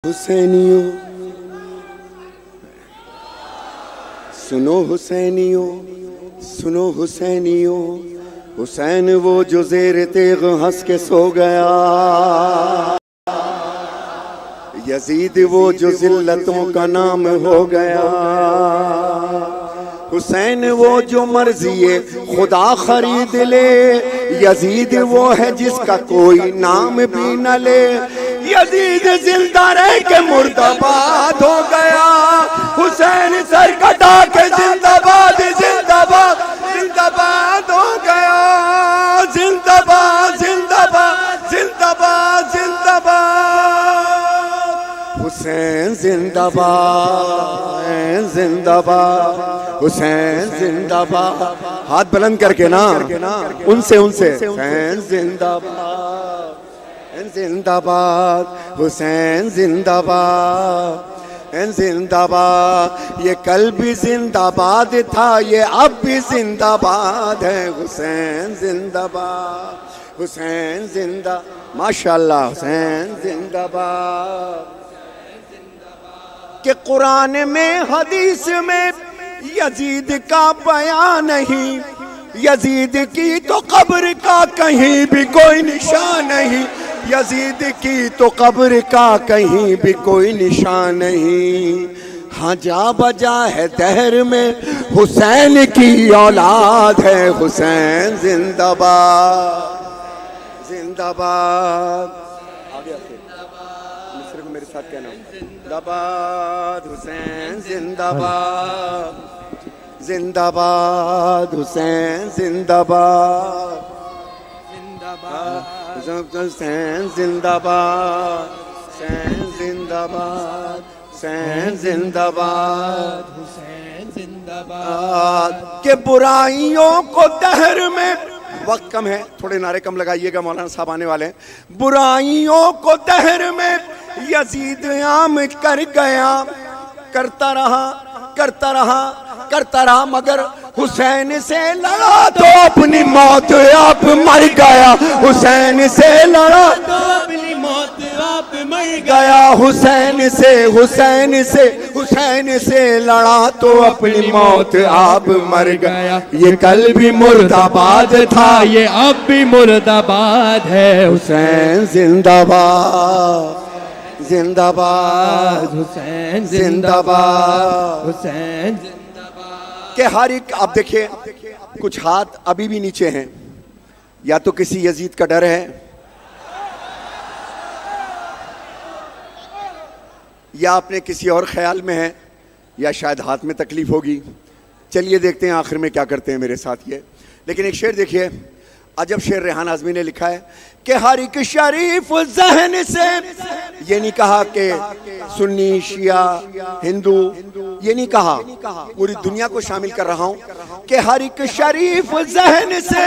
हुसैनियों सुनो, हुसैनियों सुनो, हुसैनियों हुसैन वो जो ज़ेर तेग हंस के सो गया, यजीद वो जो जिल्लतों का नाम हो गया, हुसैन वो जो मर्ज़ी खुदा खरीद ले, यजीद वो है जिसका कोई नाम भी न ले। यजीद जिंदा रह के मुर्दाबाद हो गया, हुसैन सर कटा के जिंदाबाद जिंदाबाद जिंदाबाद हो गया, जिंदाबाद जिंदाबाद जिंदाबाद जिंदाबाद, हुसैन जिंदाबाद जिंदाबाद, हुसैन जिंदाबाद। हाथ बुलंद करके ना उनसे हुसैन जिंदाबाद जिंदाबाद, हुसैन जिंदाबाद जिंदाबाद। ये कल भी जिंदाबाद था, ये अब भी जिंदाबाद है, हुसैन जिंदाबाद हुसैन जिंदा, माशाल्लाह हुसैन जिंदाबाद। कि कुरान में हदीस में यजीद का बयान नहीं, यजीद की तो कब्र का कहीं भी कोई निशान नहीं, यजीद की तो कब्र का कहीं भी कोई निशान नहीं। हाँ जा बजा है दहर में हुसैन की औलाद है, हुसैन जिंदाबाद जिंदाबाद। आगे मिस्र को मेरे साथ कहना, जिंदाबाद हुसैन जिंदाबाद जिंदाबाद, हुसैन जिंदाबाद जिंदाबाद, हुसैन जिंदाबाद हुसैन जिंदाबाद हुसैन जिंदाबाद हुसैन जिंदाबाद। के बुराइयों को दहर में, वक्त कम है, थोड़े नारे कम लगाइएगा, मौलाना साहब आने वाले हैं। बुराइयों को दहर में यजीद आम कर गया, करता रहा करता रहा करता रहा, मगर हुसैन से लड़ा तो अपनी मौत आप मर गया, हुसैन से लड़ा तो अपनी मौत आप मर गया, हुसैन से हुसैन से हुसैन से लड़ा तो अपनी मौत आप मर गया। ये कल भी मुर्दाबाद था, ये अब भी मुर्दाबाद है, हुसैन जिंदाबाद जिंदाबाद, हुसैन जिंदाबाद हुसैन जिंदाबाद। के हर एक, आप देखिए कुछ हाथ अभी भी नीचे हैं, या तो किसी यजीद का डर है, या अपने किसी और ख्याल में है, या शायद हाथ में तकलीफ होगी। चलिए देखते हैं आखिर में क्या करते हैं मेरे साथ ये। लेकिन एक शेर देखिए, अजब शेर रेहान आज़मी ने लिखा है कि हर एक शरीफ जहन से, ये नहीं कहा कि सुन्नी शिया हिंदू, ये नहीं कहा, पूरी दुनिया को शामिल कर रहा हूं कि हर एक शरीफ जहन से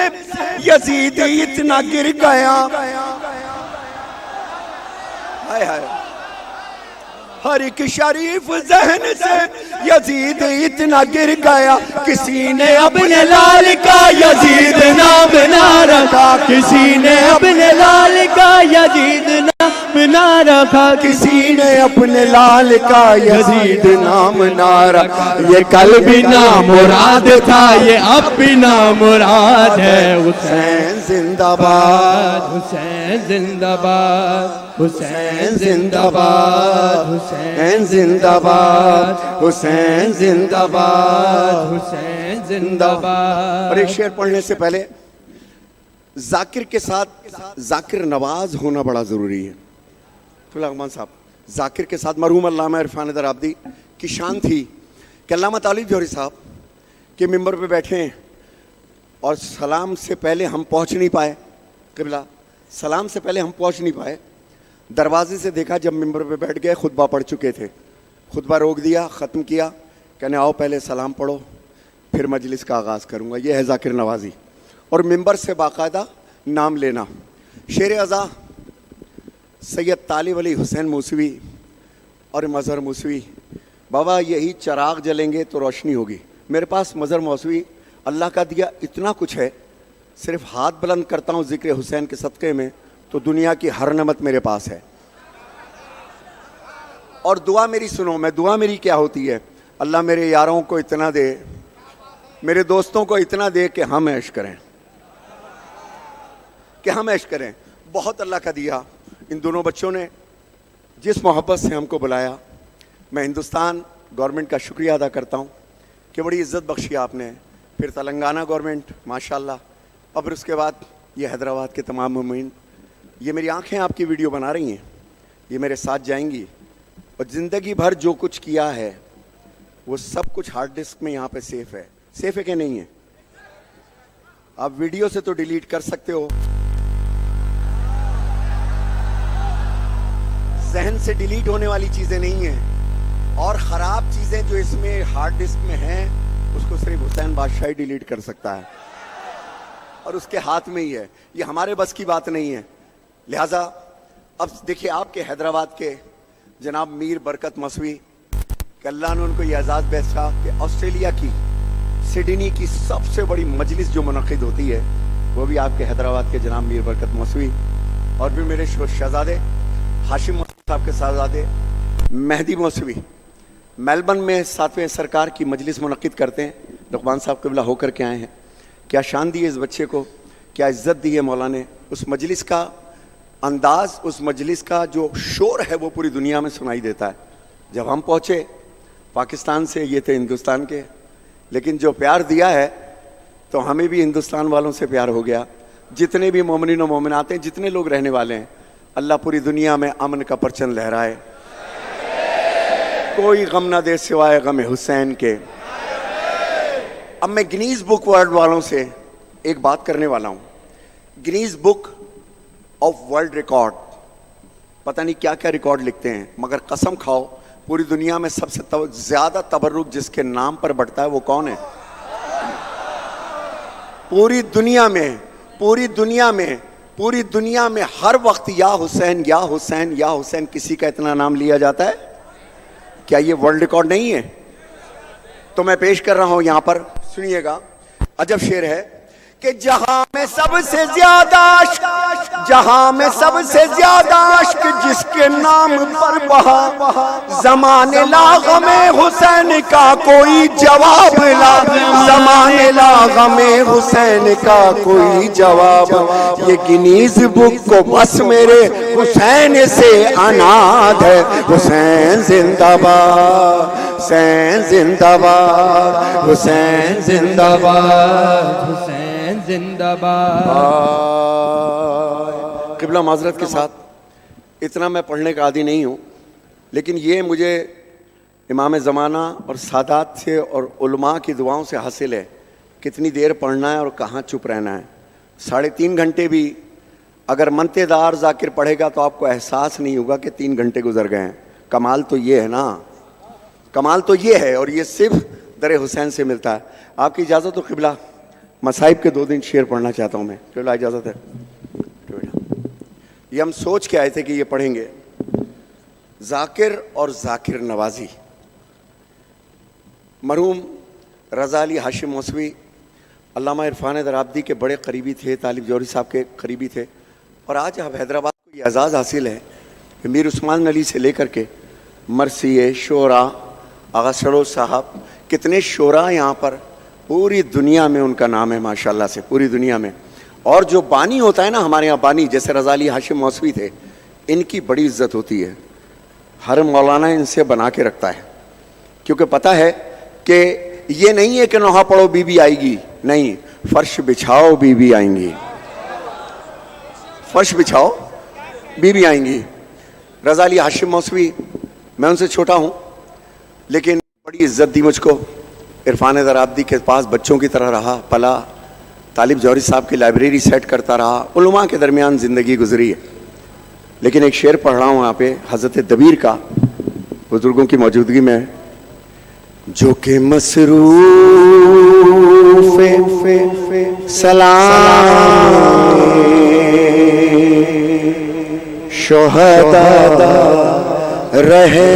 यजीद इतना गिर गया, हाय हाय, हर एक शरीफ जहन से यजीद इतना गिर गया, किसी ने अपने लाल का यजीद नाम ना रखा, किसी ने अपने लाल का यजीद नाम ना रखा, किसी ने अपने लाल का यजीद नाम ना रखा। ये कल भी नामुराद था, ये अब भी नामुराद है, हुसैन जिंदाबाद हुसैन जिंदाबाद हुसैन जिंदाबाद हुसैन जिंदाबाद हुसैन जिंदाबाद हुसैन जिंदाबाद। और एक शेर पढ़ने से पहले जाकिर के साथ जाकिर नवाज होना बड़ा ज़रूरी है। रहमान साहब जाकिर के साथ मरहूम अल्लामा इरफान दराबदी की शान थी कि अल्लामा तालिब जौहरी साहब के मिंबर पे बैठे हैं और सलाम से पहले हम पहुंच नहीं पाए, क़िबला सलाम से पहले हम पहुंच नहीं पाए, दरवाजे से देखा, जब मिंबर पे बैठ गए खुतबा पढ़ चुके थे, खुतबा रोक दिया, ख़त्म किया, कहने आओ पहले सलाम पढ़ो फिर मजलिस का आगाज़ करूँगा। ये है जाकिर नवाज़ी। और मिंबर से बाकायदा नाम लेना। शेर अज़ा सैयद तालिब अली हुसैन मूसवी और मज़हर मूसवी, बाबा यही चिराग जलेंगे तो रोशनी होगी। मेरे पास मज़हर मौसवी अल्लाह का दिया इतना कुछ है, सिर्फ हाथ बुलंद करता हूँ ज़िक्र हुसैन के सदक़े में तो दुनिया की हर नमत मेरे पास है। और दुआ मेरी सुनो, मैं दुआ मेरी क्या होती है, अल्लाह मेरे यारों को इतना दे, मेरे दोस्तों को इतना दे कि हम ऐश करें, कि हम ऐश करें। बहुत अल्लाह का दिया। इन दोनों बच्चों ने जिस मोहब्बत से हमको बुलाया, मैं हिंदुस्तान गवर्नमेंट का शुक्रिया अदा करता हूँ कि बड़ी इज़्ज़त बख्शी आपने। फिर तेलंगाना गवर्नमेंट माशाल्लाह, और फिर उसके बाद ये हैदराबाद के तमाम मुमिन, ये मेरी आंखें आपकी वीडियो बना रही हैं, ये मेरे साथ जाएंगी और ज़िंदगी भर जो कुछ किया है वो सब कुछ हार्ड डिस्क में यहाँ पे सेफ है। सेफ है कि नहीं है? आप वीडियो से तो डिलीट कर सकते हो, जहन से डिलीट होने वाली चीज़ें नहीं हैं, और ख़राब चीज़ें जो इसमें हार्ड डिस्क में हैं उसको सिर्फ हुसैन बादशाह ही डिलीट कर सकता है, और उसके हाथ में ही है। ये हमारे बस की बात नहीं है। लिहाजा अब देखिए, आपके हैदराबाद के जनाब मीर बरकत मसवी कि अल्लाह ने उनको ये एजाज़ बख्शा कि ऑस्ट्रेलिया की सिडनी की सबसे बड़ी मजलिस जो मुनक़िद होती है वो भी आपके हैदराबाद के जनाब मीर बरकत मसवी, और भी मेरे शहजादे हाशिम मौसवी साहब के साहबजादे मेहदी मौसवी मेलबर्न में 7वें सरकार की मजलिस मुनक़िद करते हैं। लुक़मान साहब क़िबला होकर के आए हैं। क्या शान दी है इस बच्चे को, क्या इज़्ज़त दी है मौला ने। उस मजलिस का अंदाज़, उस मजलिस का जो शोर है वो पूरी दुनिया में सुनाई देता है। जब हम पहुँचे पाकिस्तान से, ये थे हिंदुस्तान के, लेकिन जो प्यार दिया है तो हमें भी हिंदुस्तान वालों से प्यार हो गया। जितने भी मोमिनीन और मोमिनात हैं, जितने लोग रहने वाले हैं, अल्लाह पूरी दुनिया में अमन का परचम लहराए, कोई गम ना दे सिवाय गम हुसैन के। अब मैं गिनीज बुक वर्ल्ड वालों से एक बात करने वाला हूँ। Guinness book of world record, पता नहीं क्या क्या रिकॉर्ड लिखते हैं, मगर कसम खाओ पूरी दुनिया में सबसे ज़्यादा तबर्रुक जिसके नाम पर बढ़ता है वो कौन है? पूरी दुनिया में, पूरी दुनिया में, पूरी दुनिया में हर वक्त या हुसैन या हुसैन या हुसैन किसी का इतना नाम लिया जाता है। क्या ये वर्ल्ड रिकॉर्ड नहीं है? तो मैं पेश कर रहा हूं यहां पर, सुनिएगा। अजब शेर है कि जहां में सबसे ज्यादा आशिक, जहां में सबसे ज्यादा आशिक जिसके नाम पर बहा, ज़माने ला में हुसैन का कोई जवाब ला, ज़माने ला में हुसैन का कोई जवाब। ये गिनीज बुक को बस मेरे हुसैन से अनाथ है। हुसैन जिंदाबाद, हुसैन जिंदाबाद, हुसैन जिंदाबाद, हुसैन जिंदाबाद। क़िबला माज़रत के साथ इतना मैं पढ़ने का आदी नहीं हूँ, लेकिन ये मुझे इमाम ज़माना और सादात से और उलमा की दुआओं से हासिल है। कितनी देर पढ़ना है और कहाँ चुप रहना है। 3.5 घंटे भी अगर मनतेदार ज़ाकिर पढ़ेगा तो आपको एहसास नहीं होगा कि 3 घंटे गुजर गए हैं। कमाल तो ये है ना, कमाल तो ये है, और ये सिर्फ दर हुसैन से मिलता है। आपकी इजाज़त हो क़िबला, मसाइब के 2 दिन शेर पढ़ना चाहता हूँ मैं। क़िबला इजाज़त है? ये हम सोच के आए थे कि ये पढ़ेंगे। ज़ाकिर और ज़ाकिर नवाजी, मरहूम रज़ा अली हाशिम मौसवी अल्लामा इरफान दराब्दी के बड़े करीबी थे, तालिब जौहरी साहब के करीबी थे। और आज अब हैदराबाद को ये एजाज़ हासिल है कि मीर उस्मान अली से लेकर के मरसिए शोरा, आगा सरोज साहब, कितने शोरा यहाँ पर पूरी दुनिया में उनका नाम है माशाल्लाह से, पूरी दुनिया में। और जो बानी होता है ना हमारे यहाँ, बानी जैसे रज़ा अली हाशिम मौसवी थे, इनकी बड़ी इज्जत होती है। हर मौलाना इनसे बना के रखता है, क्योंकि पता है कि ये नहीं है कि नोहा पढ़ो बीबी आएगी, नहीं, फर्श बिछाओ बीबी आएंगी, फर्श बिछाओ बीबी आएंगी। रज़ा अली हाशिम मौसवी, मैं उनसे छोटा हूँ लेकिन बड़ी इज्जत दी मुझको। इरफान दराब्दी के पास बच्चों की तरह रहा, पला, तालिब जौहरी साहब की लाइब्रेरी सेट करता रहा, उलमा के दरमियान ज़िंदगी गुजरी है। लेकिन एक शेर पढ़ रहा हूँ यहाँ पे हज़रत दबीर का, बुजुर्गों की मौजूदगी में, जो कि मसरूफ़ सलाम शुहदा रहे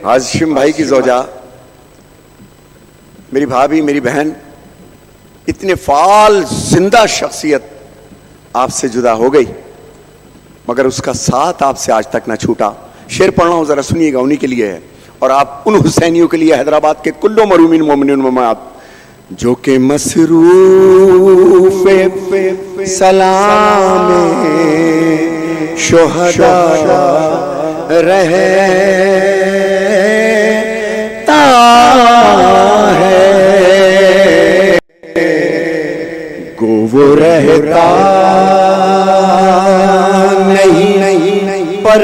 हाशिम भाई की ज़ौजा, मेरी भाभी, मेरी बहन इतने फाल जिंदा शख्सियत आपसे जुदा हो गई, मगर उसका साथ आपसे आज तक ना छूटा। शेर पढ़ रहा हूं, जरा सुनिएगा, उन्हीं के लिए है और आप उन हुसैनियों के लिए, हैदराबाद के कुल्लो मरूमिन मोमिनिन मोमिनात जो के मसरूफ सलाम शुहदा रहता है, गो वो रहता नहीं पर